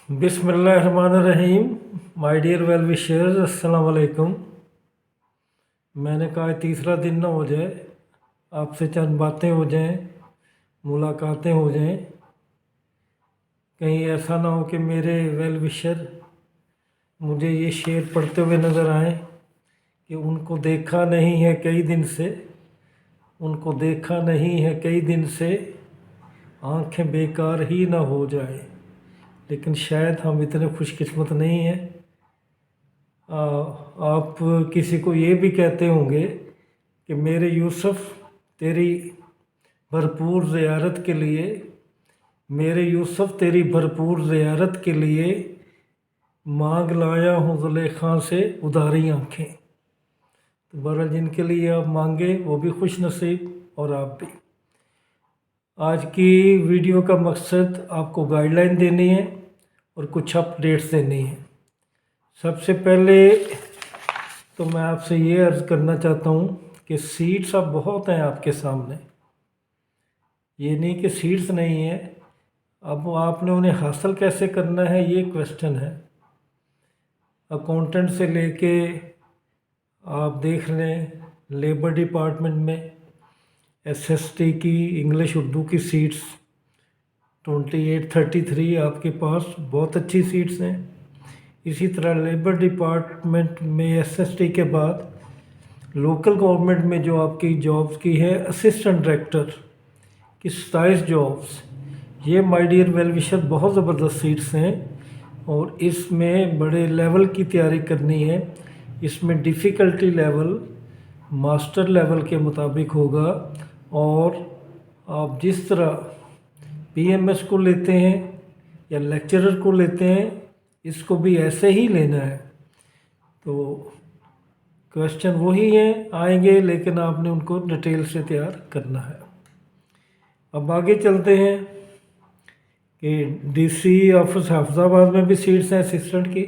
बिस्मिल्लाहिर्रहमानिर्रहीम। My dear well wishers, अस्सलाम वालेकुम। मैंने कहा तीसरा दिन ना हो जाए, आपसे चंद बातें हो जाएं, मुलाकातें हो जाएं। कहीं ऐसा ना हो कि मेरे वेल विशर मुझे ये शेर पढ़ते हुए नज़र आए कि उनको देखा नहीं है कई दिन से, उनको देखा नहीं है कई दिन से, आंखें बेकार ही ना हो जाए। लेकिन शायद हम इतने खुशकिस्मत नहीं हैं। आप किसी को ये भी कहते होंगे कि मेरे यूसुफ तेरी भरपूर ज़ियारत के लिए, मेरे यूसुफ तेरी भरपूर ज़ियारत के लिए मांग लाया हूँ ज़ुलेखा से उधारी आँखें। तो बहरहाल जिनके लिए आप मांगे वो भी खुश नसीब और आप भी। आज की वीडियो का मकसद आपको गाइडलाइन देनी है और कुछ अपडेट्स देनी है। सबसे पहले तो मैं आपसे ये अर्ज़ करना चाहता हूँ कि सीट्स अब बहुत हैं आपके सामने, ये नहीं कि सीट्स नहीं है। अब आपने उन्हें हासिल कैसे करना है ये क्वेश्चन है। अकाउंटेंट से लेके आप देख लें लेबर डिपार्टमेंट में एसएसटी की इंग्लिश उर्दू की सीट्स 2833 आपके पास बहुत अच्छी सीट्स हैं। इसी तरह लेबर डिपार्टमेंट में एसएसटी के बाद लोकल गवर्नमेंट में जो आपकी जॉब्स की है असिस्टेंट डायरेक्टर की 27 जॉब्स, ये माय डियर वेल विशर बहुत ज़बरदस्त सीट्स हैं और इसमें बड़े लेवल की तैयारी करनी है। इसमें डिफ़िकल्टी लेवल मास्टर लेवल के मुताबिक होगा और आप जिस तरह पीएमएस को लेते हैं या लेक्चरर को लेते हैं इसको भी ऐसे ही लेना है। तो क्वेश्चन वही हैं आएंगे, लेकिन आपने उनको डिटेल से तैयार करना है। अब आगे चलते हैं कि डीसी ऑफिस हाफिज़ाबाद में भी सीट्स हैं असिस्टेंट की,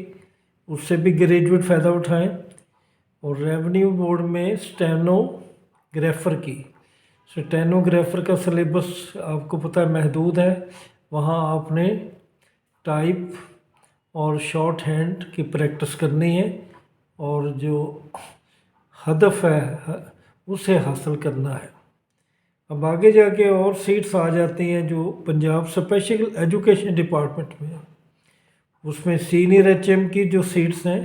उससे भी ग्रेजुएट फ़ायदा उठाएं। और रेवेन्यू बोर्ड में स्टेनोग्राफ़र की, स्टेनोग्राफ़र का सिलेबस आपको पता है महदूद है। वहाँ आपने टाइप और शॉर्ट हैंड की प्रैक्टिस करनी है और जो हदफ है उसे हासिल करना है। अब आगे जाके और सीट्स आ जाती हैं जो पंजाब स्पेशल एजुकेशन डिपार्टमेंट में है। उसमें सीनियर एचएम की जो सीट्स हैं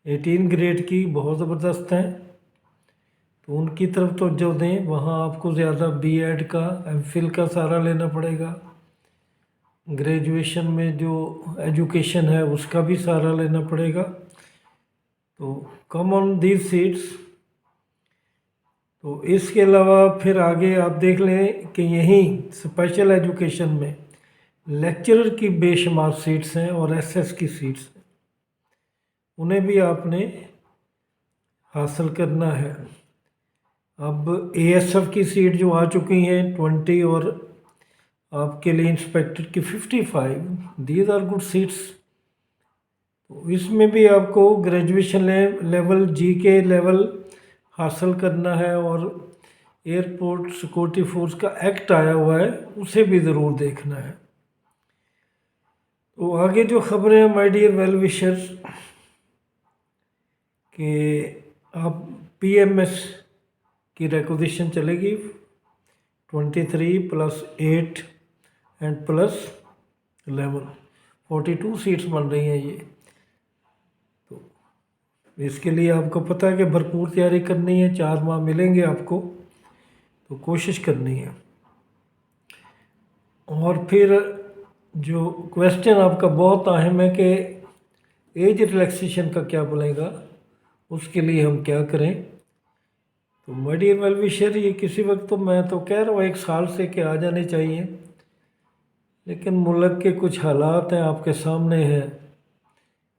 18 ग्रेड की बहुत ज़बरदस्त हैं, तो उनकी तरफ तवज्जो दें। वहाँ आपको ज़्यादा बीएड का एमफिल का सहारा लेना पड़ेगा। ग्रेजुएशन में जो एजुकेशन है उसका भी सहारा लेना पड़ेगा। तो कम ऑन दीज सीट्स। तो इसके अलावा फिर आगे आप देख लें कि यहीं स्पेशल एजुकेशन में लेक्चरर की बेशुमार सीट्स हैं और एसएस की सीट्स हैं, उन्हें भी आपने हासिल करना है। अब एएसएफ की सीट जो आ चुकी हैं 20 और आपके लिए इंस्पेक्टर की 55, दीज आर गुड सीट्स। तो इसमें भी आपको ग्रेजुएशन लेवल जीके लेवल हासिल करना है और एयरपोर्ट सिक्योरिटी फोर्स का एक्ट आया हुआ है उसे भी ज़रूर देखना है। तो आगे जो खबरें हैं माय डियर वेल विशर्स कि आप पीएमएस की रिक्वेजिशन चलेगी 23 + 8 एंड +11, 42 सीट्स बन रही हैं ये। तो इसके लिए आपको पता है कि भरपूर तैयारी करनी है, 4 माह मिलेंगे आपको, तो कोशिश करनी है। और फिर जो क्वेश्चन आपका बहुत अहम है कि एज रिलैक्सेशन का क्या बनेगा, उसके लिए हम क्या करें। तो माय डियर वेल विशर, ये किसी वक्त तो मैं तो कह रहा हूँ 1 साल से कि आ जाने चाहिए, लेकिन मुल्क के कुछ हालात हैं आपके सामने हैं,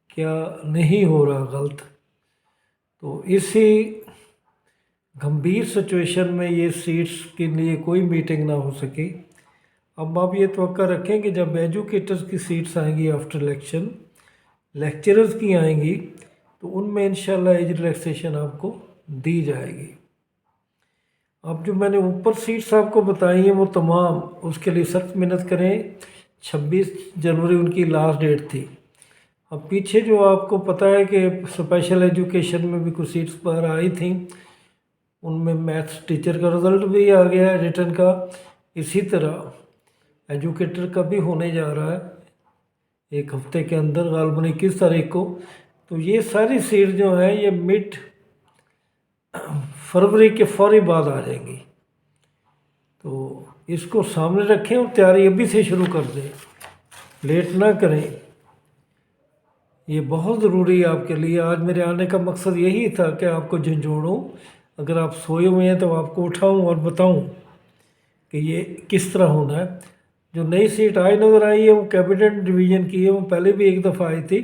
क्या नहीं हो रहा गलत। तो इसी गंभीर सिचुएशन में ये सीट्स के लिए कोई मीटिंग ना हो सकी। अब आप ये तवक्का रखें कि जब एजुकेटर्स की सीट्स आएंगी आफ्टर इलेक्शन, लेक्चरर्स की आएंगी, तो उनमें इंशाल्लाह एज रिलैक्सेशन आपको दी जाएगी। अब जो मैंने ऊपर सीट्स आपको बताई हैं वो तमाम, उसके लिए सख्त मेहनत करें 26 जनवरी उनकी लास्ट डेट थी। अब पीछे जो आपको पता है कि स्पेशल एजुकेशन में भी कुछ सीट्स बाहर आई थी, उनमें मैथ्स टीचर का रिज़ल्ट भी आ गया है रिटर्न का। इसी तरह एजुकेटर का भी होने जा रहा है 1 हफ्ते के अंदर, गालबन 21 तारीख को। तो ये सारी सीट जो है ये मिड फरवरी के फौरी बाद आ जाएंगी। तो इसको सामने रखें और तैयारी अभी से शुरू कर दें, लेट ना करें। ये बहुत ज़रूरी है आपके लिए। आज मेरे आने का मकसद यही था कि आपको झंझोड़ूँ, अगर आप सोए हुए हैं तो आपको उठाऊँ और बताऊँ कि ये किस तरह होना है। जो नई सीट आज नज़र आई है वो कैबिनेट डिवीज़न की है, वो पहले भी एक दफ़ा आई थी,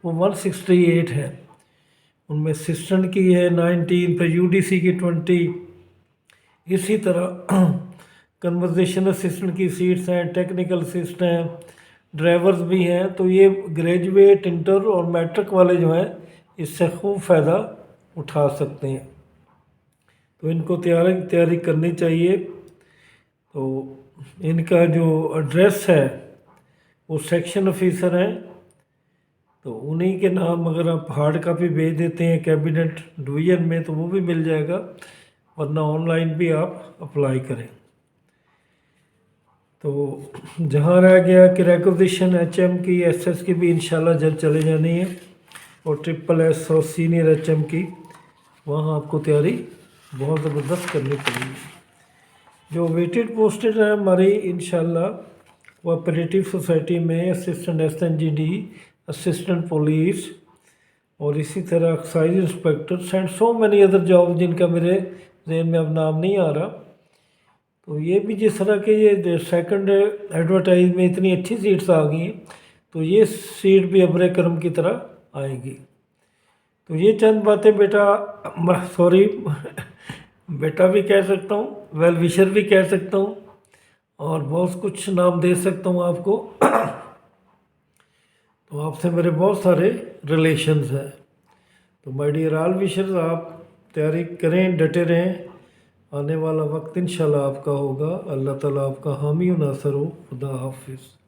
वो 168 है। उनमें असिस्टेंट की है 19, फिर यूडीसी की 20, इसी तरह कन्वर्जेशन असिस्टेंट की सीट्स हैं, टेक्निकल असिस्टेंट हैं, ड्राइवर्स भी हैं। तो ये ग्रेजुएट, इंटर और मैट्रिक वाले जो हैं इससे खूब फ़ायदा उठा सकते हैं। तो इनको तैयारी करनी चाहिए। तो इनका जो एड्रेस है वो सेक्शन ऑफिसर हैं, तो उन्हीं के नाम अगर आप हार्ड कापी भेज देते हैं कैबिनेट डिवीज़न में तो वो भी मिल जाएगा, वरना ऑनलाइन भी आप अप्लाई करें। तो जहाँ रह गया कि रिक्वेजिशन HM की, SS की भी इंशाल्लाह जल्द चले जानी है, और SSS और सीनियर HM की, वहाँ आपको तैयारी बहुत ज़बरदस्त करनी पड़ेगी। जो वेटेड पोस्टेड है हमारी इंशाल्लाह कोऑपरेटिव सोसाइटी में असिस्टेंट SNGD, असिस्टेंट पुलिस, और इसी तरह excise inspector and so many other job जिनका मेरे जहन में अब नाम नहीं आ रहा। तो ये भी जिस तरह के ये सेकंड एडवर्टाइज में इतनी अच्छी सीट्स आ गई हैं, तो ये सीट भी अब्रे करम की तरह आएगी। तो ये चंद बातें बेटा, सॉरी बेटा भी कह सकता हूँ, वेल विशर भी कह सकता हूँ, और बहुत कुछ नाम दे सकता हूँ आपको। तो आपसे मेरे बहुत सारे रिलेशंस हैं। तो माय डियर ऑल विशर्स, आप तैयारी करें, डटे रहें। आने वाला वक्त इंशाल्लाह आपका होगा। अल्लाह ताला आपका हामी व नासर हो। खुदा हाफिज़।